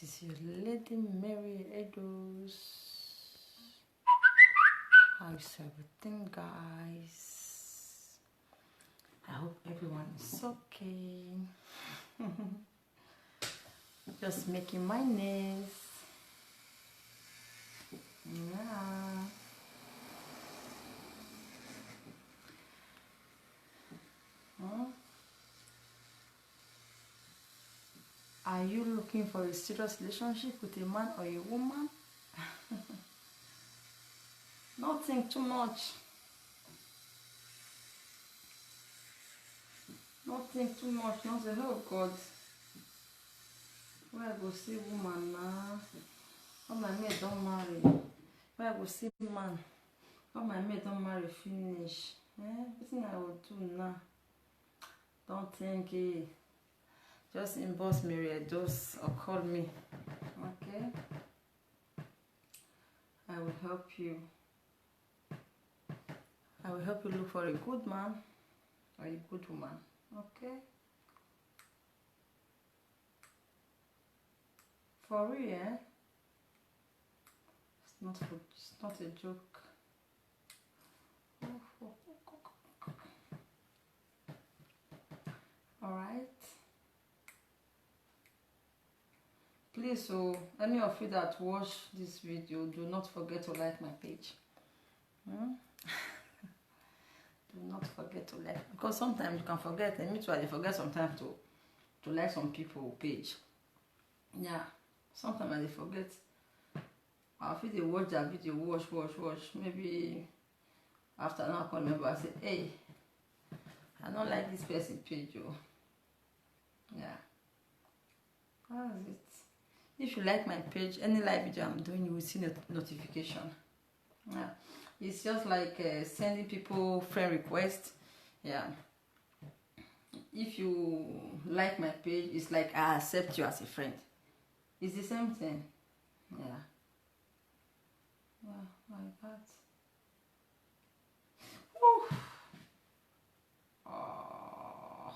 This is your Lady Mary Edos. How's everything, guys? I hope everyone is okay. Just making my nails. Yeah. Huh? Are you looking for a serious relationship with a man or a woman? Don't think too much. Don't think too much. Don't say, oh God, where I go see woman now? All my mate don't marry. Where I go see man? All my mate don't marry finish. What thing I will do now? Don't think it. Just inbox Mary Edos or call me. Okay? I will help you. I will help you look for a good man or a good woman. Okay? For real, eh? It's not a joke. Alright? Please, so any of you that watch this video, do not forget to like my page. Do not forget to like, because sometimes you can forget, and me too, I forget sometimes to like some people page. Yeah, sometimes I forget. I'll feel they watch that video, watch. Maybe after now, I can remember, I say, hey, I don't like this person page, oh. Yeah, that's it. If you like my page, any live video I'm doing, you will see notification. Yeah, it's just like sending people friend requests. Yeah, if you like my page, it's like I accept you as a friend. It's the same thing. Yeah, like that. Woo. Oh,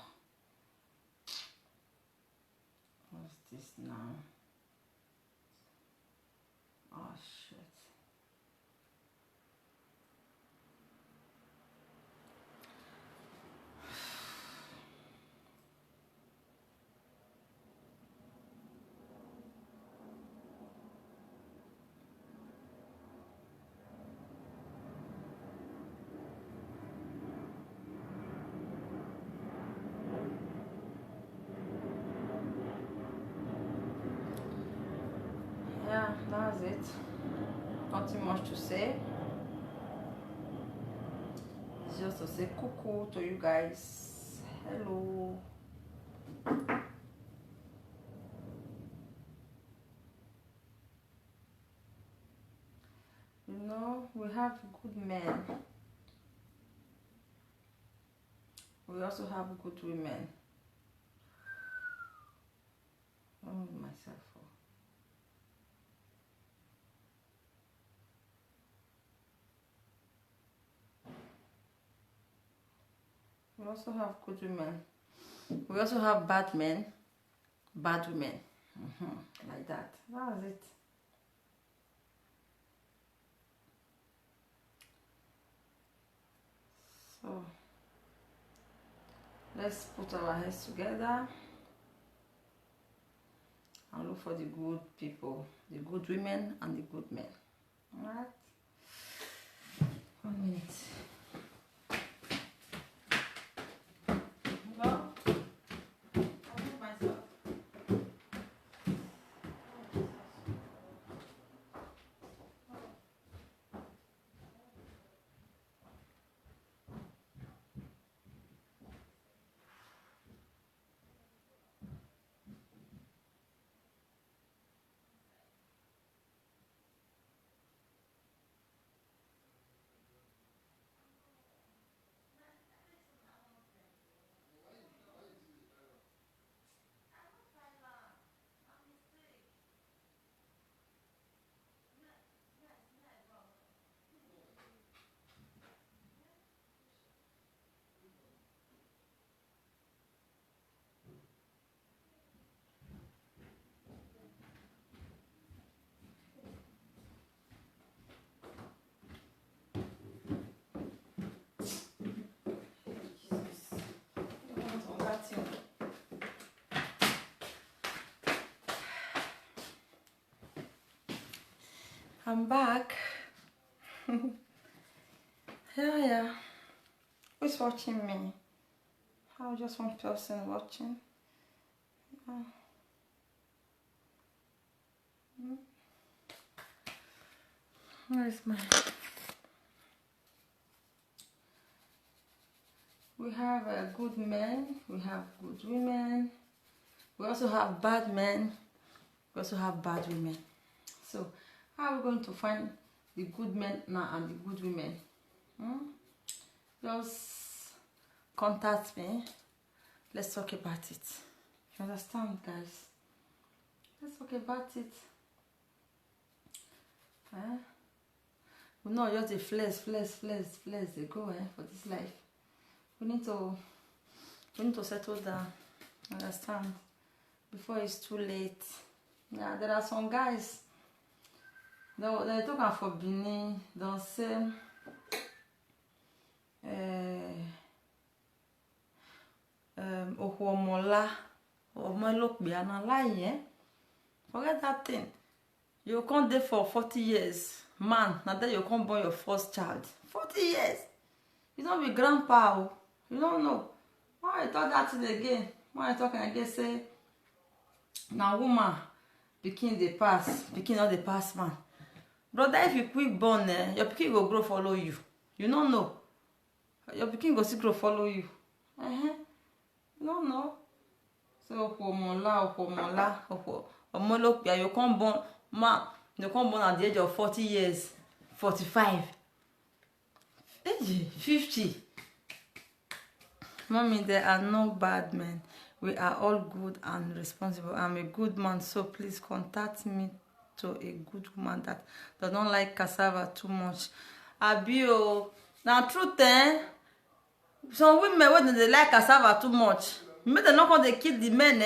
what's this now? Oh shit. Yeah, that's it. Nothing much to say. It's just to say cuckoo to you guys. Hello. You know, we have good men. We also have good women. Myself. We also have good women. We also have bad men, bad women. Like that. That's it. So, let's put our heads together and look for the good people, the good women and the good men. Alright? 1 minute. I'm back. Yeah. Who's watching me? Oh, just one person watching. Where is my... We have good men, we have good women, we also have bad men, we also have bad women. So, how are we going to find the good men now and the good women? Just contact me. Let's talk about it. You understand, guys? Let's talk about it. We know just the flesh they go for this life. We need to settle down. Understand? Before it's too late. Yeah, there are some guys. They talk for Benin. They'll say, Ohuomola, Omolokbiana lie. Forget that thing. You can't there for 40 years. Man, now that you can't born your first child. 40 years. You don't be grandpa. You don't know. Why I talk that thing again? Why I talking again say, now woman, pikin the pass. Pikin not the pass man. Brother, if you quick born, your pikin go grow follow you. You don't know. Your pikin go still grow follow you. You don't know. So, you can't born, man, you can't born at the age of 40 years, 45, 50. Mommy, there are no bad men. We are all good and responsible. I'm a good man, so please contact me to a good woman that does not like cassava too much. Abio, now truth, some women when they like cassava too much, maybe they're not going to kill the men,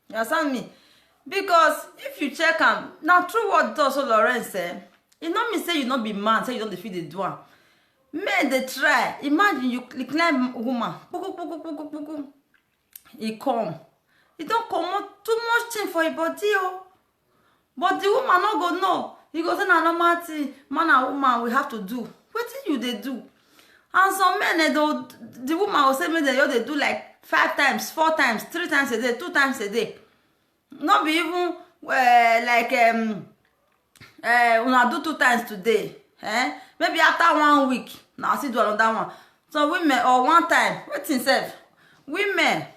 You understand me? Because if you check them, now true what also Lawrence it not mean say you not be man, say you don't defeat the door. Men they try. Imagine you climb woman. He come. He don't come out too much thing for your body, But the woman not go know. He goes, na normal thing, man and woman we have to do. What do they do? And some men, the woman will say, me they do like 5 times, 4 times, 3 times a day, 2 times a day. Not be even like una do 2 times today. Maybe after 1 week, now see do another one. So women or 1 time, wait himself. Women,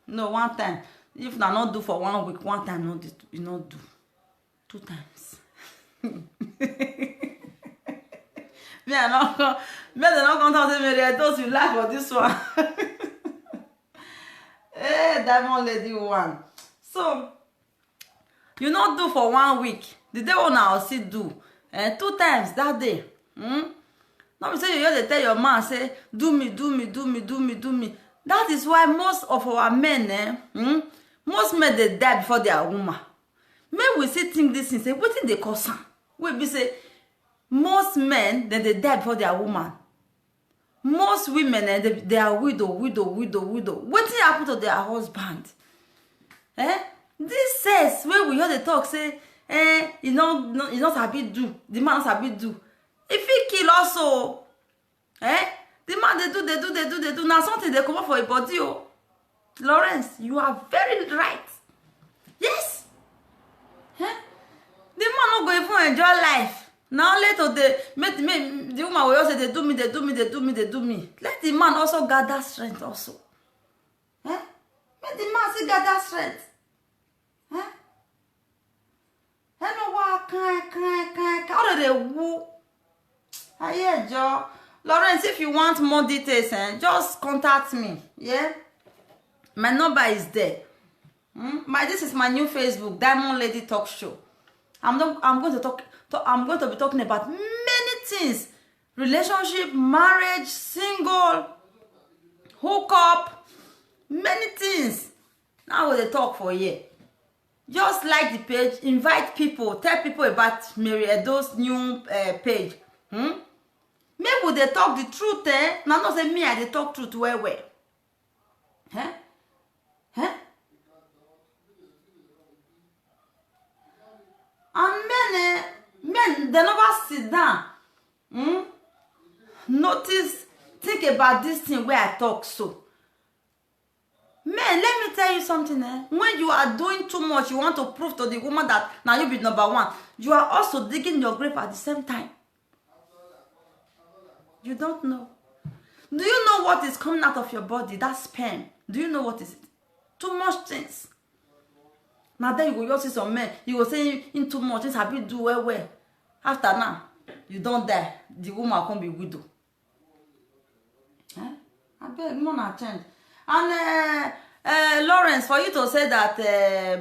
no 1 time. If na not do for 1 week, 1 time not you not do 2 times. Me I not come. Me they not come talk say me I thought you laugh for this one. Hey, Diamond Lady one. So you not do for 1 week. The day one I will still do. 2 times that day. Not be say you just tell your man say do me. That is why most of our men, most men they die before their woman. Men we see think this thing say wetin dey cause am. We be say most men then they die before their woman. Most women they are widow. Wetin happen to their husband? This says where we hear the talk say you not sabi do. The man not sabi do. If he kill also, the man they do. Now something they come up for a body. Lawrence, you are very right. Yes. The man not going to enjoy life. Now later the woman will also they do me. Let the man also gather strength also. Let the man see gather strength. Hello, what can how do they woo? I hear Joe. Lawrence, if you want more details, just contact me. Yeah? My number is there. This is my new Facebook, Diamond Lady Talk Show. I'm going to be talking about many things. Relationship, marriage, single, hook up, many things. Now we talk for a year. Just like the page, invite people, tell people about Mary Edo's new page. Maybe they talk the truth, Now not say me, I talk truth well. And men Men, they never sit down. Notice, think about this thing where I talk so. Men, let me tell you something. When you are doing too much, you want to prove to the woman that now you be number one. You are also digging your grave at the same time. You don't know. Do you know what is coming out of your body? That sperm. Do you know what is it? Too much things. Now then you go just see some men. You go say in too much things. Have you do well. After now, you don't die. The woman can't be widow. I beg, no na change. And Lawrence, for you to say that,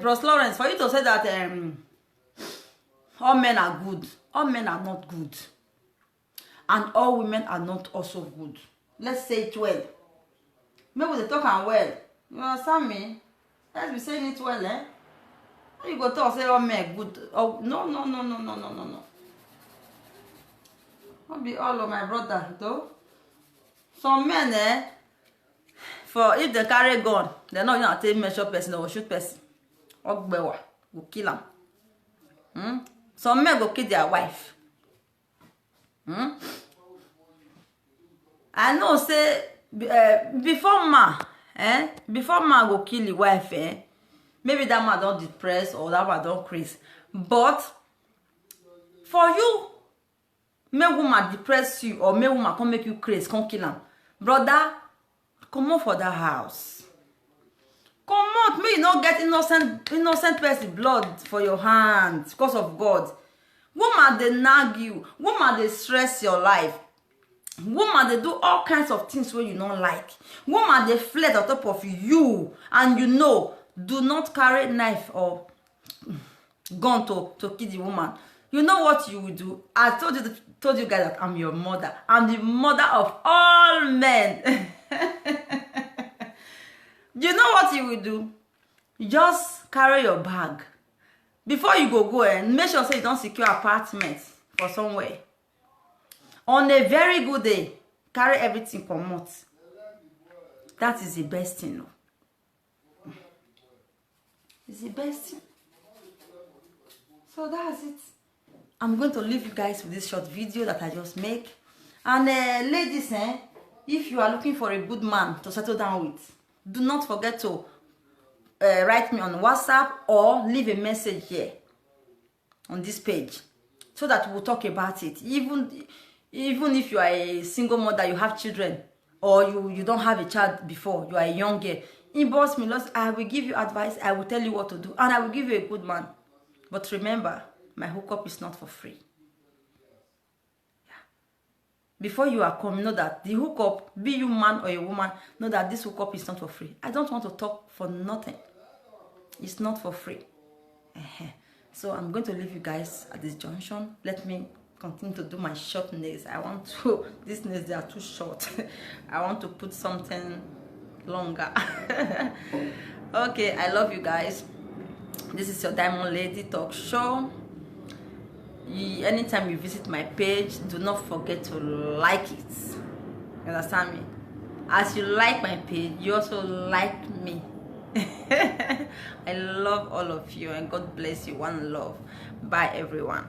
Bros Lawrence, for you to say that all men are good, all men are not good, and all women are not also good. Let's say it well. Maybe they talk and well. You understand me? Let's be saying it well, eh? You go talk say all men good. Oh no. Not be all of my brother though. Some men, for if they carry gun, they know you not take measure person, they will shoot person. Ogbewa will kill them. Some men go kill their wife. I know say before man go kill the wife, maybe that man don't depress or that man don't crazy. But for you, may woman depress you or may woman come make you crazy, come kill him. Brother, come on for that house. Come on, may you not get innocent person blood for your hands because of God. Woman, they nag you. Woman, they stress your life. Woman, they do all kinds of things where you don't like. Woman, they flirt on top of you. And you know, do not carry knife or gun to kill the woman. You know what you will do? I told you guys that I'm your mother. I'm the mother of all men. You know what you will do? Just carry your bag. Before you go and make sure so you don't secure apartment for somewhere. On a very good day, carry everything promote. That is the best thing. No? It's the best thing. So that's it. I'm going to leave you guys with this short video that I just make. And ladies, if you are looking for a good man to settle down with, do not forget to write me on WhatsApp or leave a message here on this page so that we'll talk about it. Even if you are a single mother, you have children, or you don't have a child before, you are a young girl, inbox me. I will give you advice. I will tell you what to do, and I will give you a good man. But remember, my hookup is not for free. Yeah. Before you are coming, know that the hookup, be you man or a woman, know that this hookup is not for free. I don't want to talk for nothing. It's not for free. So I'm going to leave you guys at this junction. Let me continue to do my short nails. I want to, these nails, they are too short. I want to put something longer. Okay, I love you guys. This is your Diamond Lady Talk Show. Anytime you visit my page, do not forget to like it. You understand me? As you like my page, you also like me. I love all of you, and God bless you. One love. Bye everyone.